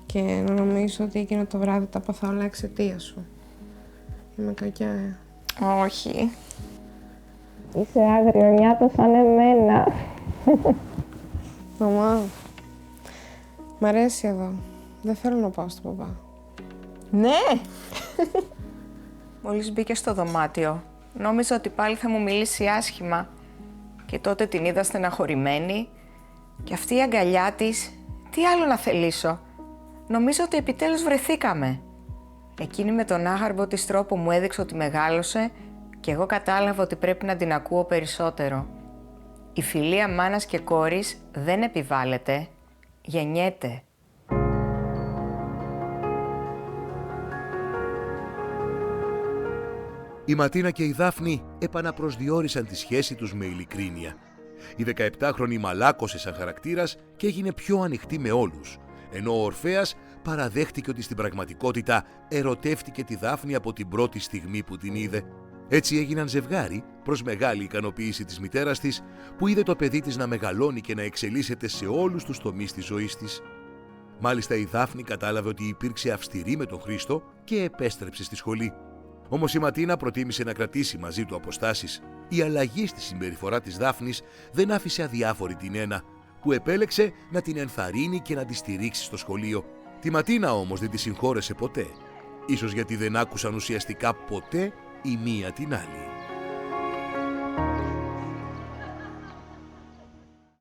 Και να νομίζω ότι εκείνο το βράδυ τα πάθα όλα εξαιτίας σου. Είμαι κακιά, Όχι. Είσαι άγριο νιάτο σαν εμένα. Μαμά, μ' αρέσει εδώ. Δεν θέλω να πάω στον παπά. Ναι! Μόλις μπήκε στο δωμάτιο, νόμιζα ότι πάλι θα μου μιλήσει άσχημα. Και τότε την είδα στεναχωρημένη και αυτή η αγκαλιά της, τι άλλο να θελήσω. Νομίζω ότι επιτέλους βρεθήκαμε. Εκείνη με τον άγαρμπο της τρόπο μου έδειξε ότι μεγάλωσε και εγώ κατάλαβα ότι πρέπει να την ακούω περισσότερο. Η φιλία μάνας και κόρης δεν επιβάλλεται, γεννιέται. Η Ματίνα και η Δάφνη επαναπροσδιορίσαν τη σχέση τους με ειλικρίνεια. Η 17χρονη μαλάκωσε σαν χαρακτήρας και έγινε πιο ανοιχτή με όλους, ενώ ο Ορφέας παραδέχτηκε ότι στην πραγματικότητα ερωτεύτηκε τη Δάφνη από την πρώτη στιγμή που την είδε. Έτσι έγιναν ζευγάρι προς μεγάλη ικανοποίηση της μητέρας της, που είδε το παιδί της να μεγαλώνει και να εξελίσσεται σε όλους τους τομείς της ζωής της. Μάλιστα η Δάφνη κατάλαβε ότι υπήρξε αυστηρή με τον Χρήστο και επέστρεψε στη σχολή. Όμως η Ματίνα προτίμησε να κρατήσει μαζί του αποστάσεις. Η αλλαγή στη συμπεριφορά της Δάφνης δεν άφησε αδιάφορη την Ένα, που επέλεξε να την ενθαρρύνει και να τη στηρίξει στο σχολείο. Τη Ματίνα όμως δεν τη συγχώρεσε ποτέ, ίσως γιατί δεν άκουσαν ουσιαστικά ποτέ η μία την άλλη.